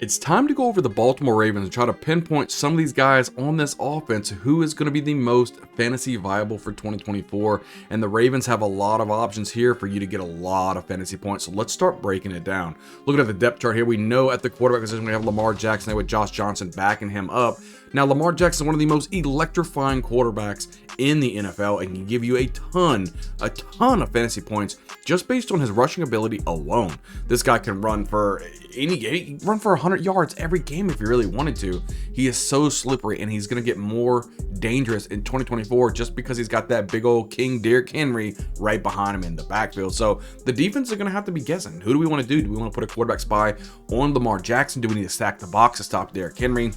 It's time to go over the Baltimore Ravens and try to pinpoint some of these guys on this offense who is going to be the most fantasy viable for 2024. And the Ravens have a lot of options here for you to get a lot of fantasy points. So let's start breaking it down. Looking at the depth chart here, we know at the quarterback position we have Lamar Jackson there with Josh Johnson backing him up. Now, Lamar Jackson, one of the most electrifying quarterbacks in the NFL, and can give you a ton of fantasy points just based on his rushing ability alone. This guy can run for run for 100 yards every game if he really wanted to. He is so slippery, and he's going to get more dangerous in 2024 just because he's got that big old King Derrick Henry right behind him in the backfield. So the defense is going to have to be guessing. Who do we want to do? Do we want to put a quarterback spy on Lamar Jackson? Do we need to stack the box to stop Derrick Henry?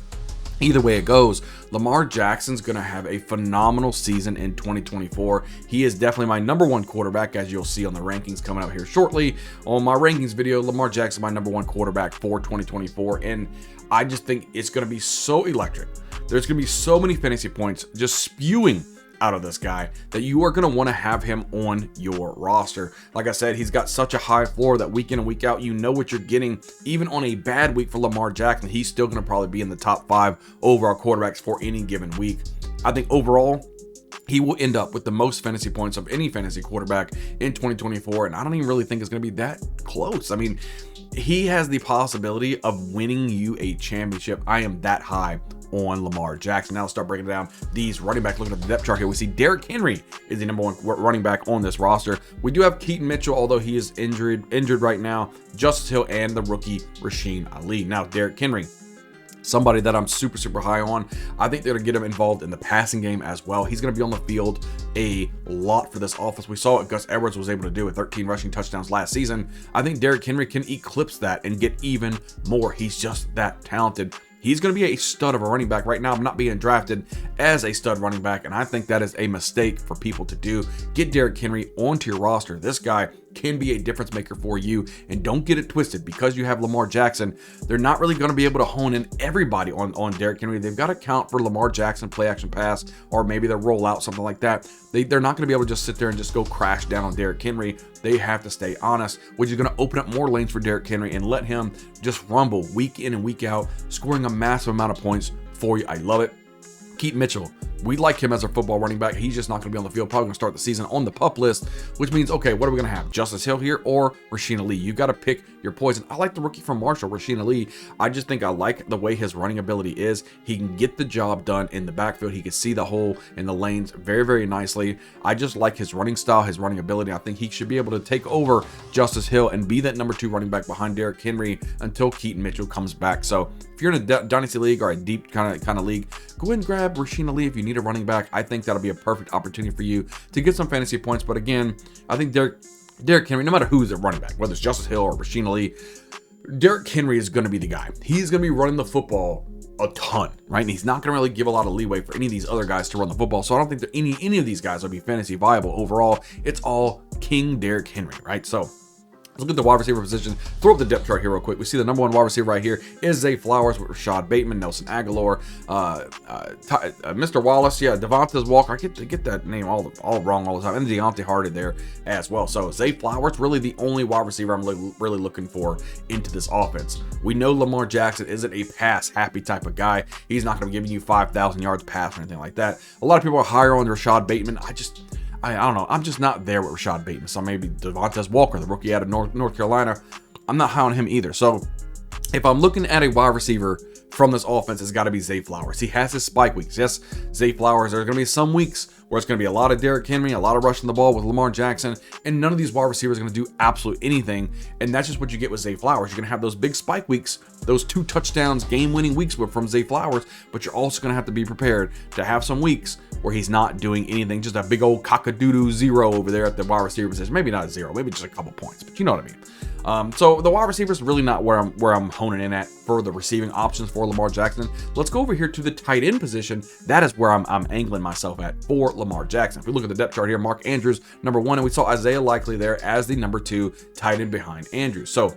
Either way it goes, Lamar Jackson's going to have a phenomenal season in 2024. He is definitely my number one quarterback, as you'll see on the rankings coming out here shortly. On my rankings video, Lamar Jackson my number one quarterback for 2024, and I just think it's going to be so electric. There's going to be so many fantasy points just spewing out of this guy that you are going to want to have him on your roster. Like I said, he's got such a high floor that week in and week out, you know what you're getting. Even on a bad week for Lamar Jackson, he's still going to probably be in the top 5 overall quarterbacks for any given week. I think overall, he will end up with the most fantasy points of any fantasy quarterback in 2024, and I don't even really think it's going to be that close. I mean, he has the possibility of winning you a championship. I am that high on Lamar Jackson. Now let's start breaking down these running backs. Looking at the depth chart here, we see Derrick Henry is the number one running back on this roster. We do have Keaton Mitchell, although he is injured right now, Justice Hill, and the rookie Rasheen Ali. Now Derrick Henry, somebody that I'm super high on. I think they're going to get him involved in the passing game as well. He's going to be on the field a lot for this offense. We saw what Gus Edwards was able to do with 13 rushing touchdowns last season. I think Derrick Henry can eclipse that and get even more. He's just that talented. He's going to be a stud of a running back. Right now, I'm not being drafted as a stud running back, and I think that is a mistake for people to do. Get Derrick Henry onto your roster. This guy can be a difference maker for you, and don't get it twisted. Because you have Lamar Jackson, they're not really going to be able to hone in everybody on Derrick Henry. They've got to count for Lamar Jackson play action pass, or maybe they'll roll out something like that. They're not going to be able to just sit there and just go crash down on Derrick Henry. They have to stay honest, which is going to open up more lanes for Derrick Henry and let him just rumble week in and week out, scoring a massive amount of points for you. I love it. Keaton Mitchell, we like him as our football running back. He's just not going to be on the field. Probably going to start the season on the PUP list, which means, okay, what are we going to have? Justice Hill here or Rasheen Ali? You got to pick your poison. I like the rookie from Marshall, Rasheen Ali. I just think I like the way his running ability is. He can get the job done in the backfield. He can see the hole in the lanes very nicely. I just like his running style, his running ability. I think he should be able to take over Justice Hill and be that number 2 running back behind Derrick Henry until Keaton Mitchell comes back. So if you're in a dynasty league or a deep kind of league, go ahead and grab Rasheen Ali if you need a running back. I think that'll be a perfect opportunity for you to get some fantasy points. But again, I think Derrick Henry, no matter who's a running back, whether it's Justice Hill or Rasheen Ali, Derrick Henry is going to be the guy. He's going to be running the football a ton, right? And he's not going to really give a lot of leeway for any of these other guys to run the football. So I don't think that any of these guys will be fantasy viable overall. It's all King Derrick Henry, right? So let's look at the wide receiver position. Throw up the depth chart here real quick. We see the number 1 wide receiver right here is Zay Flowers with Rashad Bateman, Nelson Aguilar, Mr. Wallace, Devontae Walker. I get that name all wrong all the time. And Deontay Hardy there as well. So Zay Flowers, really the only wide receiver I'm really looking for into this offense. We know Lamar Jackson isn't a pass-happy type of guy. He's not going to be giving you 5,000 yards pass or anything like that. A lot of people are higher on Rashad Bateman. I don't know. I'm just not there with Rashad Bateman. So maybe Devontae Walker, the rookie out of North Carolina, I'm not high on him either. So if I'm looking at a wide receiver from this offense, it's got to be Zay Flowers. He has his spike weeks. Yes, Zay Flowers, there's going to be some weeks where it's going to be a lot of Derrick Henry, a lot of rushing the ball with Lamar Jackson, and none of these wide receivers are going to do absolutely anything. And that's just what you get with Zay Flowers. You're going to have those big spike weeks, those 2 touchdowns, game-winning weeks from Zay Flowers, but you're also going to have to be prepared to have some weeks where he's not doing anything, just a big old cock-a-doodle 0 over there at the wide receiver position. Maybe not 0, maybe just a couple points, but you know what I mean. So the wide receiver is really not where I'm honing in at for the receiving options for Lamar Jackson. Let's go over here to the tight end position. That is where I'm angling myself at for Lamar Jackson. If we look at the depth chart here, Mark Andrews, number 1, and we saw Isaiah Likely there as the number 2 tight end behind Andrews. So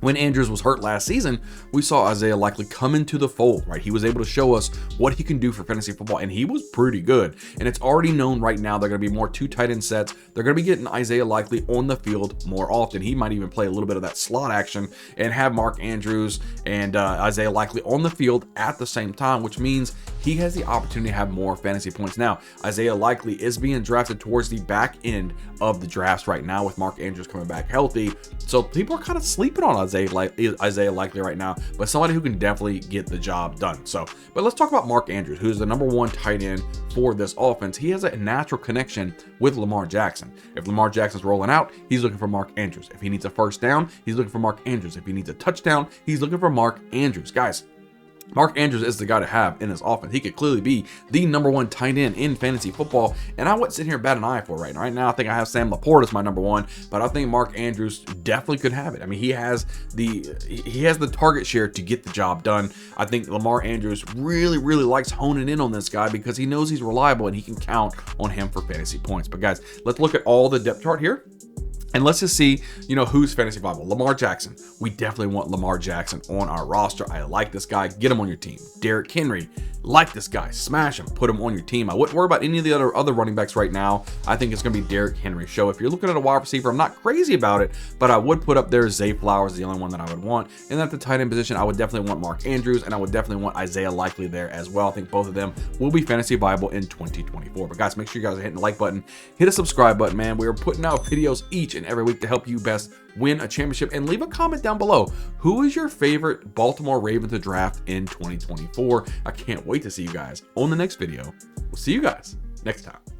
When Andrews was hurt last season, we saw Isaiah Likely come into the fold, right? He was able to show us what he can do for fantasy football, and he was pretty good. And it's already known right now they're going to be more 2 tight end sets. They're going to be getting Isaiah Likely on the field more often. He might even play a little bit of that slot action and have Mark Andrews and Isaiah Likely on the field at the same time, which means he has the opportunity to have more fantasy points. Now, Isaiah Likely is being drafted towards the back end of the drafts right now with Mark Andrews coming back healthy. So people are kind of sleeping on Isaiah Likely right now, but somebody who can definitely get the job done. But let's talk about Mark Andrews, who's the #1 tight end for this offense. He has a natural connection with Lamar Jackson. If Lamar Jackson's rolling out, he's looking for Mark Andrews. If he needs a first down, he's looking for Mark Andrews. If he needs a touchdown, he's looking for Mark Andrews. Guys, Mark Andrews is the guy to have in this offense. He could clearly be the #1 tight end in fantasy football, and I wouldn't sit here and bat an eye for right now. Right now, I think I have Sam Laporte as my #1, but I think Mark Andrews definitely could have it. I mean, he has the target share to get the job done. I think Lamar Andrews really likes honing in on this guy because he knows he's reliable and he can count on him for fantasy points. But guys, let's look at all the depth chart here. And let's just see, who's fantasy viable. Lamar Jackson. We definitely want Lamar Jackson on our roster. I like this guy. Get him on your team. Derrick Henry. Like this guy. Smash him. Put him on your team. I wouldn't worry about any of the other running backs right now. I think it's going to be Derrick Henry's show. If you're looking at a wide receiver, I'm not crazy about it, but I would put up there Zay Flowers, the only one that I would want. And at the tight end position, I would definitely want Mark Andrews, and I would definitely want Isaiah Likely there as well. I think both of them will be fantasy viable in 2024. But guys, make sure you guys are hitting the like button. Hit the subscribe button, man. We are putting out videos each and every week to help you best win a championship. And leave a comment down below. Who is your favorite Baltimore Ravens to draft in 2024? I can't wait to see you guys on the next video. We'll see you guys next time.